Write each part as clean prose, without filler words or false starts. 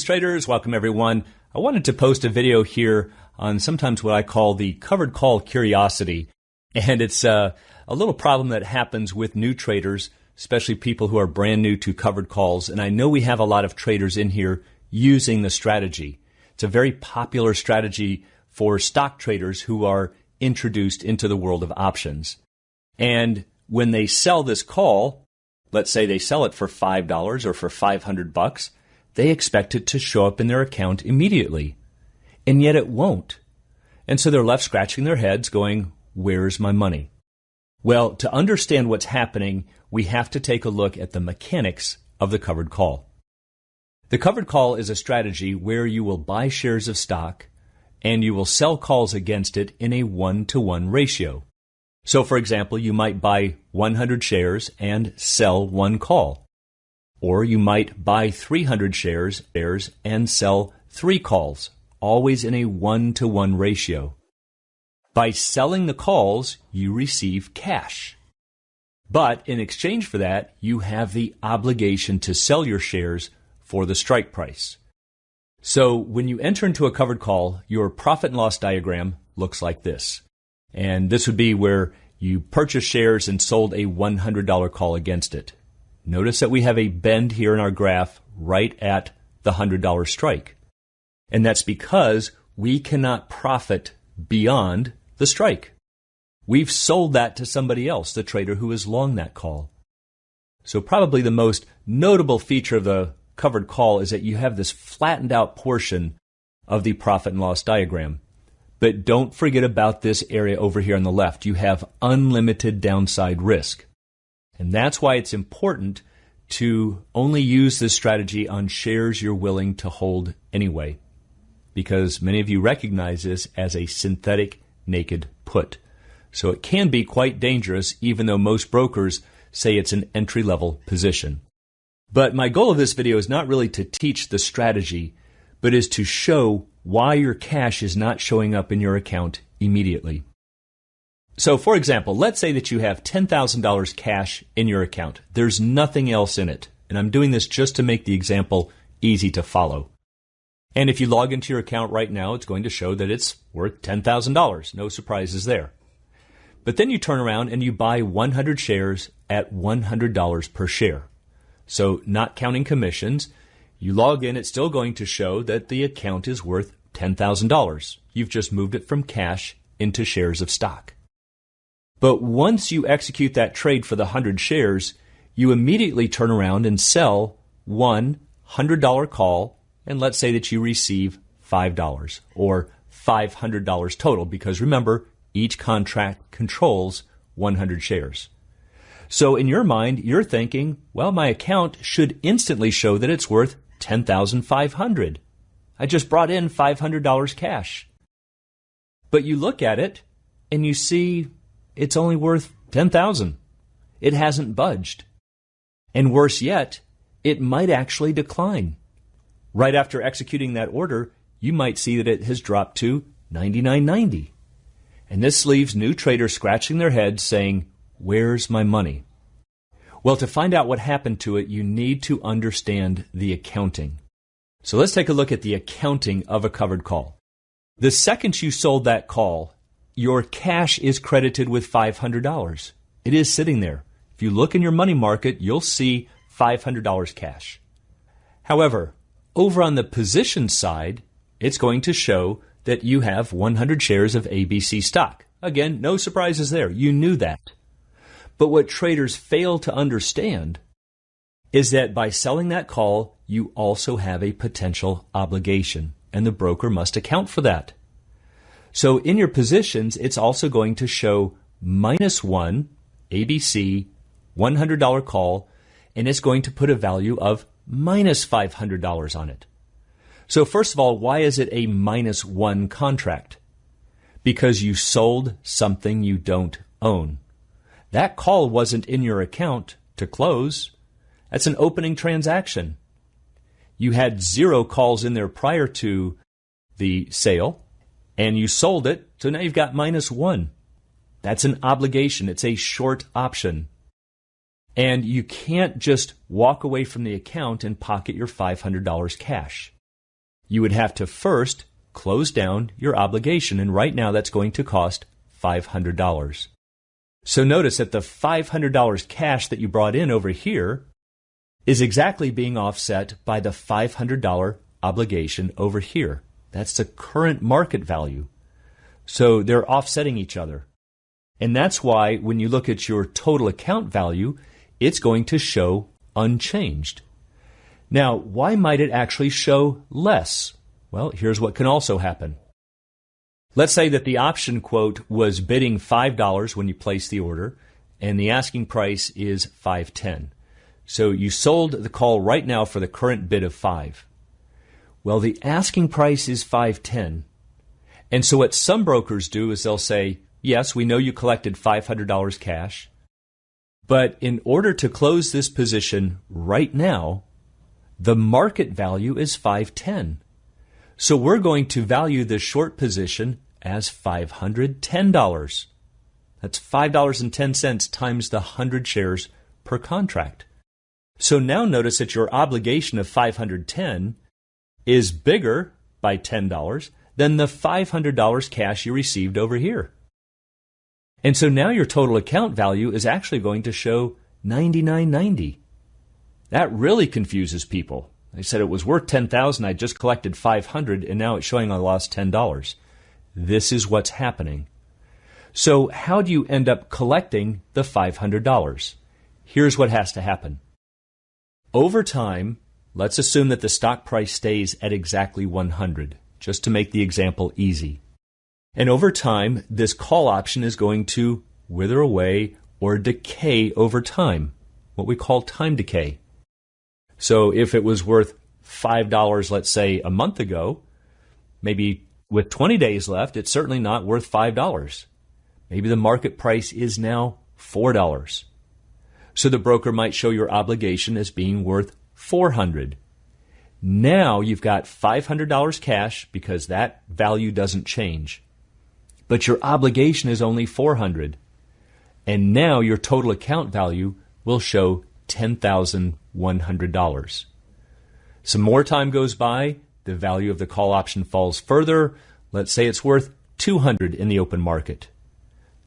traders, welcome everyone. I wanted to post a video here on sometimes what I call the covered call curiosity. And it's a little problem that happens with new traders, especially people who are brand new to covered calls. And I know we have a lot of traders in here using the strategy. It's a very popular strategy for stock traders who are introduced into the world of options. And when they sell this call, let's say they sell it for $5 or for $500, they expect it to show up in their account immediately. And yet it won't. And so they're left scratching their heads going, where's my money? Well, to understand what's happening, we have to take a look at the mechanics of the covered call. The covered call is a strategy where you will buy shares of stock and you will sell calls against it in a 1-to-1 ratio. So, for example, you might buy 100 shares and sell one call. Or you might buy 300 shares and sell 3 calls, always in a 1-to-1 ratio. By selling the calls, you receive cash. But in exchange for that, you have the obligation to sell your shares for the strike price. So when you enter into a covered call, your profit and loss diagram looks like this. And this would be where you purchased shares and sold a $100 call against it. Notice that we have a bend here in our graph right at the $100 strike. And that's because we cannot profit beyond the strike. We've sold that to somebody else, the trader who is long that call. So probably the most notable feature of the covered call is that you have this flattened out portion of the profit and loss diagram. But don't forget about this area over here on the left. You have unlimited downside risk. And that's why it's important to only use this strategy on shares you're willing to hold anyway, because many of you recognize this as a synthetic naked put. So it can be quite dangerous, even though most brokers say it's an entry-level position. But my goal of this video is not really to teach the strategy, but is to show why your cash is not showing up in your account immediately. So, for example, let's say that you have $10,000 cash in your account. There's nothing else in it. And I'm doing this just to make the example easy to follow. And if you log into your account right now, it's going to show that it's worth $10,000. No surprises there. But then you turn around and you buy 100 shares at $100 per share. So, not counting commissions, you log in, it's still going to show that the account is worth $10,000. You've just moved it from cash into shares of stock. But once you execute that trade for the 100 shares, you immediately turn around and sell one $100 call, and let's say that you receive $5 or $500 total, because remember, each contract controls 100 shares. So in your mind, you're thinking, well, my account should instantly show that it's worth $10,500. I just brought in $500 cash. But you look at it and you see it's only worth $10,000. It hasn't budged. And worse yet, it might actually decline. Right after executing that order, you might see that it has dropped to $99.90. And this leaves new traders scratching their heads saying, where's my money? Well, to find out what happened to it, you need to understand the accounting. So let's take a look at the accounting of a covered call. The second you sold that call, your cash is credited with $500. It is sitting there. If you look in your money market, you'll see $500 cash. However, over on the position side, it's going to show that you have 100 shares of ABC stock. Again, no surprises there. You knew that. But what traders fail to understand is that by selling that call, you also have a potential obligation, and the broker must account for that. So in your positions, it's also going to show -1 ABC $100 call, and it's going to put a value of -$500 on it. So first of all, why is it a -1 contract? Because you sold something you don't own. That call wasn't in your account to close. That's an opening transaction. You had 0 calls in there prior to the sale, and you sold it, so now you've got -1. That's an obligation. It's a short option. And you can't just walk away from the account and pocket your $500 cash. you would have to first close down your obligation, and right now that's going to cost $500. So notice that the $500 cash that you brought in over here is exactly being offset by the $500 obligation over here. That's the current market value. So they're offsetting each other. And that's why when you look at your total account value, it's going to show unchanged. Now, why might it actually show less? Well, here's what can also happen. Let's say that the option quote was bidding $5 when you place the order, and the asking price is $5.10. So you sold the call right now for the current bid of $5. Well, the asking price is $5.10. And so what some brokers do is they'll say, yes, we know you collected $500 cash, but in order to close this position right now, the market value is $5.10. So we're going to value the short position as $510. That's $5.10 times the 100 shares per contract. So now notice that your obligation of $510 is bigger by $10 than the $500 cash you received over here. And so now your total account value is actually going to show $99.90. That really confuses people. They said it was worth $10,000, I just collected $500, and now it's showing I lost $10. This is what's happening. So how do you end up collecting the $500? Here's what has to happen. Over time, let's assume that the stock price stays at exactly 100, just to make the example easy. And over time, this call option is going to wither away or decay over time, what we call time decay. So if it was worth $5, let's say, a month ago, maybe with 20 days left, it's certainly not worth $5. Maybe the market price is now $4. So the broker might show your obligation as being worth $400. Now you've got $500 cash because that value doesn't change. But your obligation is only $400. And now your total account value will show $10,100. Some more time goes by, the value of the call option falls further. Let's say it's worth $200 in the open market.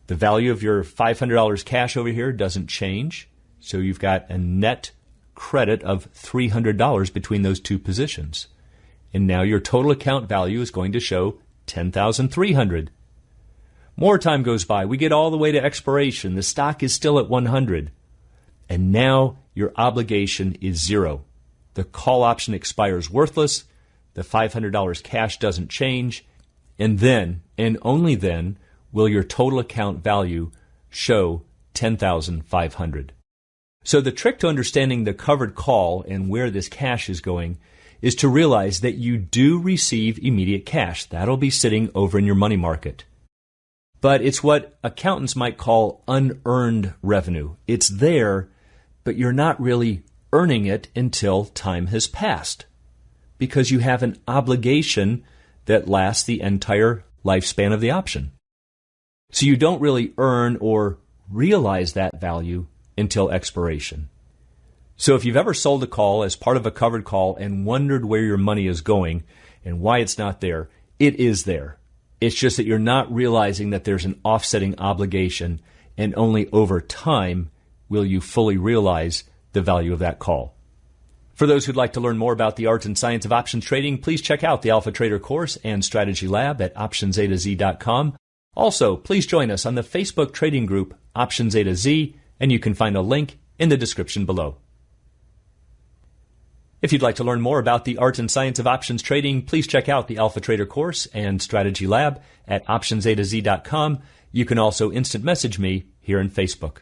The value of your $500 cash over here doesn't change, so you've got a net credit of $300 between those two positions. And now your total account value is going to show $10,300. More time goes by. We get all the way to expiration. The stock is still at 100. And now your obligation is zero. The call option expires worthless. The $500 cash doesn't change. And then, and only then, will your total account value show $10,500. So the trick to understanding the covered call and where this cash is going is to realize that you do receive immediate cash. That'll be sitting over in your money market. But it's what accountants might call unearned revenue. It's there, but you're not really earning it until time has passed because you have an obligation that lasts the entire lifespan of the option. So you don't really earn or realize that value until expiration. So if you've ever sold a call as part of a covered call and wondered where your money is going and why it's not there, it is there. It's just that you're not realizing that there's an offsetting obligation, and only over time will you fully realize the value of that call. For those who'd like to learn more about the art and science of options trading, please check out the Alpha Trader course and strategy lab at optionsato-z.com. Also, please join us on the Facebook trading group Options A to Z, and you can find a link in the description below. If you'd like to learn more about the art and science of options trading, please check out the Alpha Trader course and strategy lab at optionsato-z.com. You can also instant message me here in Facebook.